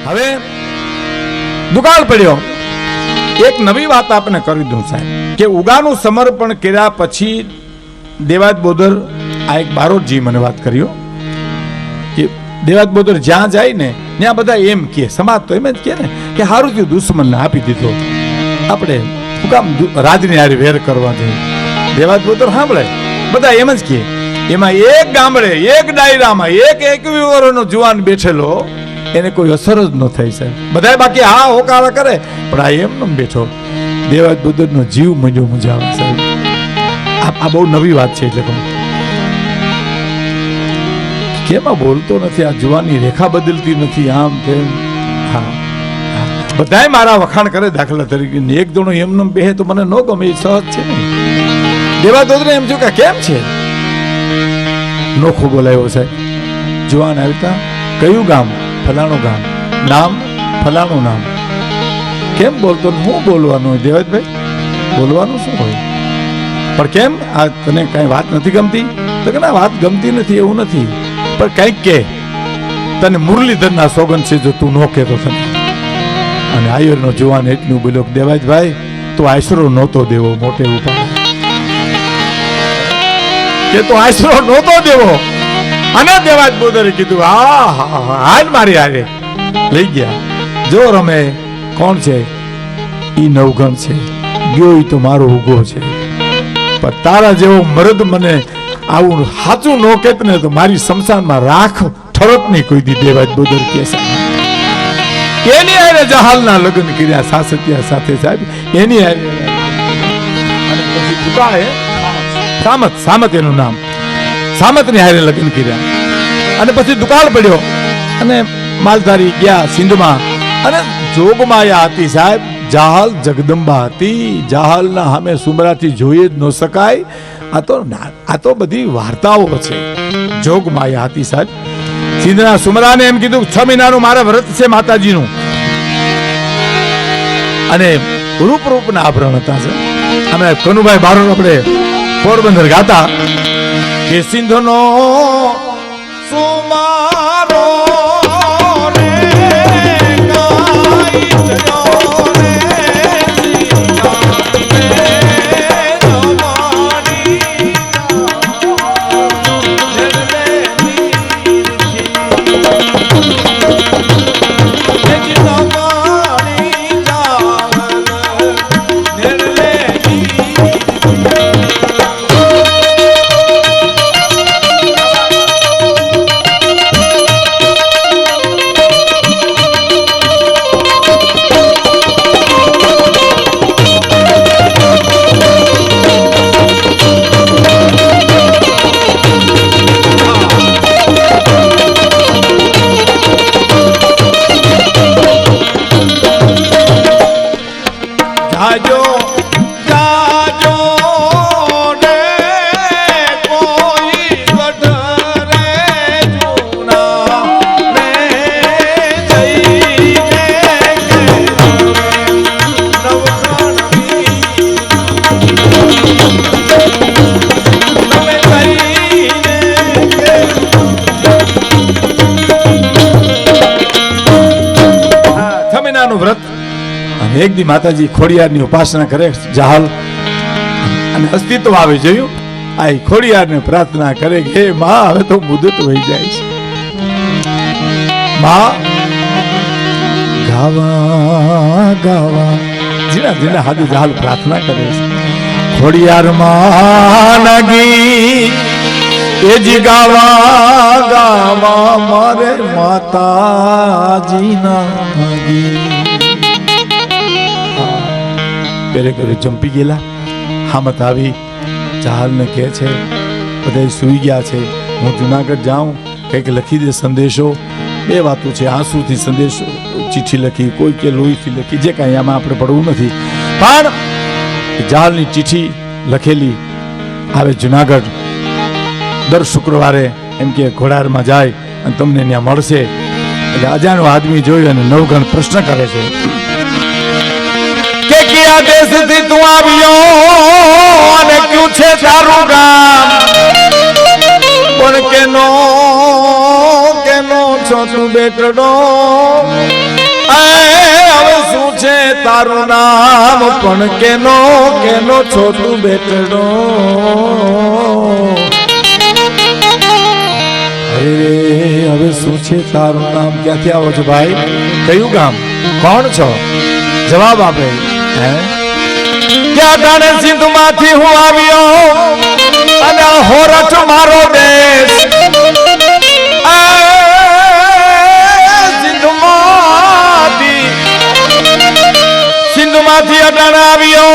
હવે દુકાળ પડ્યો. એક નવી વાત આપણે કરી દઉં સાહેબ કે ઉગાનું સમર્પણ કર્યા પછી દેવાજ બોદર આ એક બારોટજી મને વાત કર્યો કે દેવાજ બોદર જ્યાં જાય ને ત્યાં બધા એમ કે સમાજ તો એમ જ કે ને કે હારું થયું દુશ્મનને આપી દીધો, આપણે શું કામ રાજની હારે વેર કરવા જોઈએ. દેવાજ બોદર સાંભળે બધા એમ જ કે. એમાં એક ગામડે એક ડાયરામાં એક 21 વર્ષનો જુવાન બેઠેલો, એને કોઈ અસર જ ન થઈ સાહેબ. બધા બાકી હા હોકારા કરે પણ આ એમ ન બેઠો. દેવાજ બોદરનો જીવ મજો મજા આવે સાહેબ. આ બહુ નવી વાત છે. એટલે કહું કેમાં બોલતો નથી, આ જુવાની રેખા બદલતી નથી, આમ તેમ. હા બધાય મારા વખાણ કરે. દાખલા તરીકે એક જણો એમનો બેહે તો મને ન ગમે, એ સહજ છે ને. દેવાજ બોદરને એમ થયું કે કેમ છે, નોખો બોલાયો સાહેબ. જુવાન આવતા કયું ગામ? ફલાણું ગામ. નામ? ફલાણું નામ. કેમ બોલતો? હું બોલવાનું હોય દેવાજભાઈ? બોલવાનું શું હોય? પણ કેમ આ તને કઈ વાત નથી ગમતી? તો કે ના વાત ગમતી નથી એવું નથી, પણ કઈક કે તને મુરલીધરના સોગંદ છે જો તું નો કહેતો તને. અને આયરનો જુવાન એટલું બોલ્યો દેવાજભાઈ તું આશરો નહોતો દેવો, મોટે ઉપર કે તો આશરો નહોતો દેવો. અને દેવાજ બોદરે કીધું હાલ મારી હારે લઈ ગયા. જો રમે કોણ છે? ઈ નવગણ છે, ગયો ઈ તો મારો ઉગો છે. પણ તારા જેવો મરદ મને આવું સાચું નો કેત ને તો મારી શમશાનમાં રાખ ઠરત નહીં કોઈ દી. દેવાજ બોદર કે એની હારે જહાલના લગ્ન કર્યા સાસતિયા સાથે સાહેબ. એની હારે અને પછી દુકાળે સામત, સામત એનું નામ, સામતની હારે લગ્ન કર્યા. અને પછી દુકાળ પડ્યો અને માલધારી ગયા સિંધમાં. અને જોગમાયા હતી સાહેબ, જાહલ જગદંબા હતી. જાહલના સામે સુમરાથી જોઈ જ ન શકાય. આ તો બધી વાર્તાઓ છે. જોગમાયા હતી સાહેબ. સિંધના સુમરાને એમ કીધું 6 મહિનાનું મારા વ્રત છે માતાજીનું. અને રૂપના આભરણ હતા છે. અમે કનુભાઈ બારોટ આપણે પોરબંદર ગાતા કે સિંધનો સુમારો રે ગાઈ જયો રે વ્રત. અને એક દી માતાજી ખોડિયારની ઉપાસના કરે જાહલ, અને અસ્તિત્વ આવે જોયું. આ ખોડિયારને પ્રાર્થના કરે કે હે માં હવે તો મુદત વહી જાય છે. માં ગાવા ગાવા જીના જીના હાથે જાહલ પ્રાર્થના કરે છે. ખોડિયાર માં નગી એ જી ગાવા ગાવા મારે માતાજી ના નગી. પેરે કરે ચંપી ગયેલા. હામત આવી જાહલને કહે છે બધા સુઈ ગયા છે, હું જુનાગઢ જાઉં, કંઈક લખી દે સંદેશો. 2 વાતો છે, આંસુથી સંદેશો ચિઠ્ઠી લખી, કોઈ કે લોહીથી લખી, જે કાંઈ આમાં આપણે પડવું નથી. પણ જાહલની ચિઠ્ઠી લખેલી આવે જુનાગઢ. દર શુક્રવારે એમ કે ઘોડારમાં જાય અને તમને ત્યાં મળશે. એટલે અજાણો આદમી જોઈ અને નવગણ પ્રશ્ન કરે છે કે કયા દેશથી તું આવ્યો અને ક્યું છે તારું ગામ? પણ કેનો છો તું બેટડો? તારું નામ પણ કેનો કેનો છો તું બેટડો હવે શું છે તારું નામ ક્યાંથી આવો છો ભાઈ કયું ગામ કોણ છો જવાબ આપે હે ક્યાં જાણે સિંધુ માંથી હું આવ્યો અને હોરઠ મારો દેશ સિંધુ માંથી અડાણ આવ્યો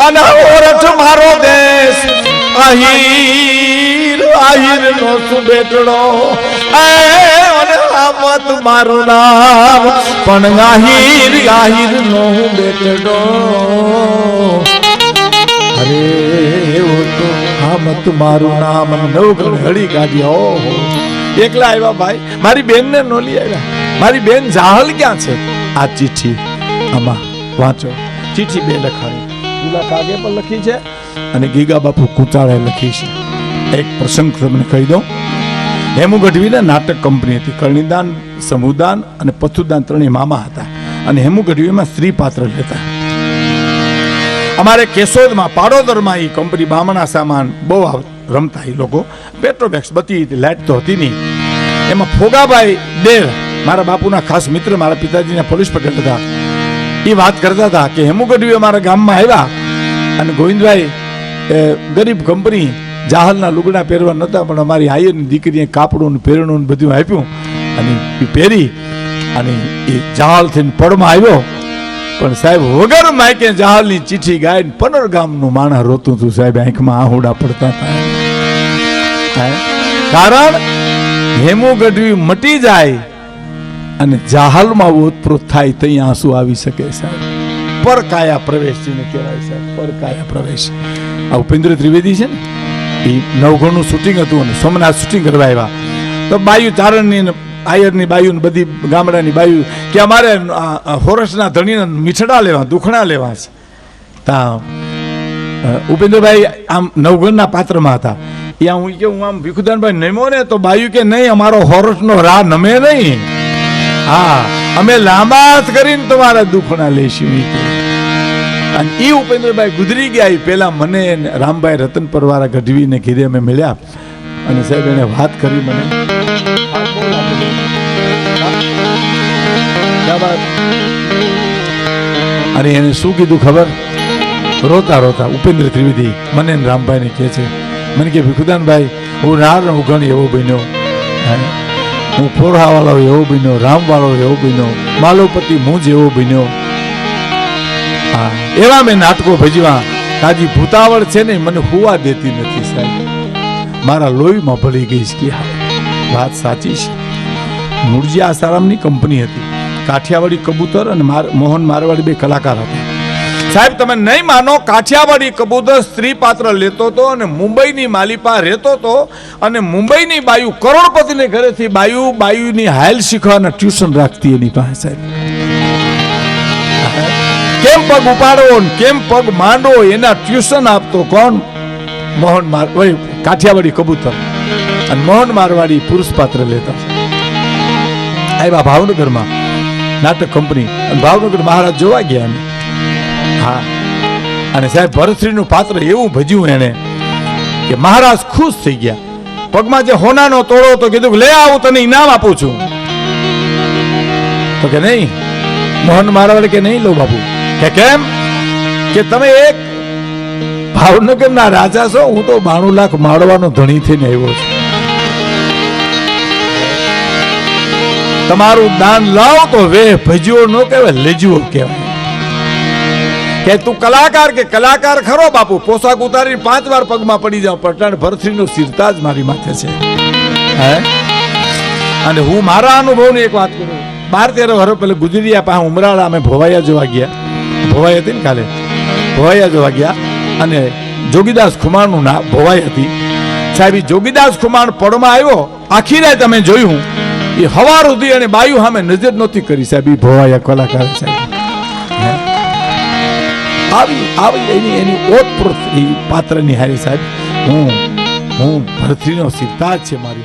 અને હોરઠ મારો દેશ આહીર આહીર નો શું બેટડો મત મારું નામ પણ આહીર આહીર નો બેટડો અરે એવો તો આ મત મારું નામ નવગણ હળી કાઢ્યો એકલા આવ્યા ભાઈ મારી બેન ને નો લઈ આવ્યા મારી બેન જાહલ ક્યાં છે આ ચિઠ્ઠી આમાં વાંચો ચિઠ્ઠી બે લખાણી પેલા કાગે પર લખી છે અને ગીગા બાપુ કુચાળે લખી છે એક પ્રસંગ તમને કહી દઉં હેમુ ગઢવીને નાટક કંપની હતી કરણીદાન સમુદાન અને પથુદાન ત્રણેય મામા હતા અને હેમુ ગઢવીમાં સ્ત્રી પાત્ર લેતા અમારે કેશોદમાં પાડોદરમાં એ કંપની બામણા સામાન બહુ રમતા એ લોકો પેટ્રોમેક્સ બધી લાઈટ તો હતી નહીં એમાં ફોગાભાઈ દેર મારા બાપુના ખાસ મિત્ર મારા પિતાજીના પોલીસ પટેલ હતા એ વાત કરતા હતા કે હેમુ ગઢવી અમારા ગામમાં આવ્યા અને ગોવિંદભાઈ ગરીબ કંપની જાહલના લુગડા પહેરવા નતા પણ અમારી આયરની દીકરીએ કાપડું પહેરણું બધું આપ્યું અને એ પહેરી અને એ જાહલ થઈને પડમાં આવ્યો પણ સાહેબ વગર માયકે જાહલની ચિઠ્ઠી ગાઈને પનર ગામનું માણસ રોતું હતું સાહેબ આંખમાં આહુડા પડતા હતા કારણ હેમુ ગઢવી મટી જાય અને જાહલમાં ઓતપ્રોત થાય ત્યાં આંસુ આવી શકે સાહેબ પરકાયા પ્રવેશ જેને કહેવાય સાહેબ પરકાયા પ્રવેશ આ ઉપેન્દ્ર ત્રિવેદી છે ને એ નવગણનું શૂટિંગ હતું અને સોમનાથ શૂટિંગ કરવા આવ્યા તો બાયુ ચારણની આયરની બાયુ બધી ગામડાની બાયુ કે અમારે હોરસના ધણીના મીઠડા લેવા દુખણા લેવા છે ત્યાં ઉપેન્દ્રભાઈ આમ નવગણના પાત્રમાં હતા ત્યાં હું કે હું આમ ભીખુદાનભાઈ નમો ને તો બાયુ કે નહીં અમારો હોરસનો રાહ નમે નહીં હા અમે લાંબા કરીને તમારા દુખણા લઈશું અને એ ઉપેન્દ્રભાઈ ગુજરી ગયા પેલા મને રામભાઈ રતનપર વાળા ગઢવીને ઘીરે અમે મળ્યા અને સાહેબ એને વાત કરી મને અને એને શું કીધું ખબર રોતા રોતા ઉપેન્દ્ર ત્રિવેદી મને રામભાઈ ને કહે છે મને કે ભીખુદાનભાઈ હું નાર ઉઘણ એવો બન્યો હું ફોરહા વાળો એવો બન્યો રામ વાળો એવો બન્યો માલોપતિ હું જ એવો બન્યો એવા મેં નાટકો ભજવા કાજી ભૂતાવળ છે ને મને હુવા દેતી નથી સાહેબ મારા લોહીમાં ભળી ગઈ છે વાત સાચી છે મુરજી આસારામની કંપની હતી કાઠિયાવાડી કબૂતર અને મોહન મારવાડી બે કલાકાર હતા સાહેબ તમે નહીં માનો કાઠિયાવાડી કબૂતર સ્ત્રી પાત્ર લેતો હતો અને મુંબઈની માલિપા રહેતો હતો અને મુંબઈની બાયુ કરોડપતિને ઘરેથી બાયુની હાલ શીખવાના ટ્યુશન રાખતી એની પાસે સાહેબ કેમ પગ ઉપાડવો કેમ પગ માંડવો એના ટ્યુશન આપતો કોણ મોહન કાઠિયાવાડી કબૂતર અને મોહન મારવાડી પુરુષ પાત્ર લેતા આવ્યા ભાવનગરમાં નાટક કંપની અને ભાવનગર મહારાજ જોવા ગયા અમે હા અને સાહેબ ભરતશ્રીનું પાત્ર એવું ભજ્યું એને કે મહારાજ ખુશ થઈ ગયા પગમાં જે હોનાનો તોડો તો કીધું લે આવું તને ઇનામ આપું છું તો કે નહીં મોહન મારવાડી કે નહીં લો બાપુ કે કેમ કે તમે એક ભાવનગરના રાજા છો હું તો 92 લાખ માળવાનો ધણી થઈને આવ્યો છું તમારું દાન લાવ તો વે ભજ્યો ન કહેવાય લેજવો કહેવાય કે તું કલાકાર કે કલાકાર ખરો બાપુ પોશાક ઉતારી 5 વાર પગમાં પડી જાવ પટાણ ભરતશ્રીનો સિરતાજ મારી માથે છે હે અને હું મારા અનુભવની એક વાત કરું 12-13 વર્ષ પહેલા ગુજરીયા પાસે ઉમરાળા અમે ભોવાયા જોવા ગયા ભોવાઈ હતી ને કાલે ભોવાયા જોવા ગયા અને જોગીદાસ ખુમાણનું નામ ભોવાઈ હતી સાહેબ જોગીદાસ ખુમાણ પડમાં આવ્યો આખી રાત અમે જોયું એ હવાર સુધી અને બાયુ સામે નજર નહોતી કરી સાહેબ એ ભોવાયા કલાકાર સાહેબ આવી એની ઓતપ્રોત પાત્રની હારી સાહેબ હું ભરતરીનો સિદ્ધાર્થ છે મારી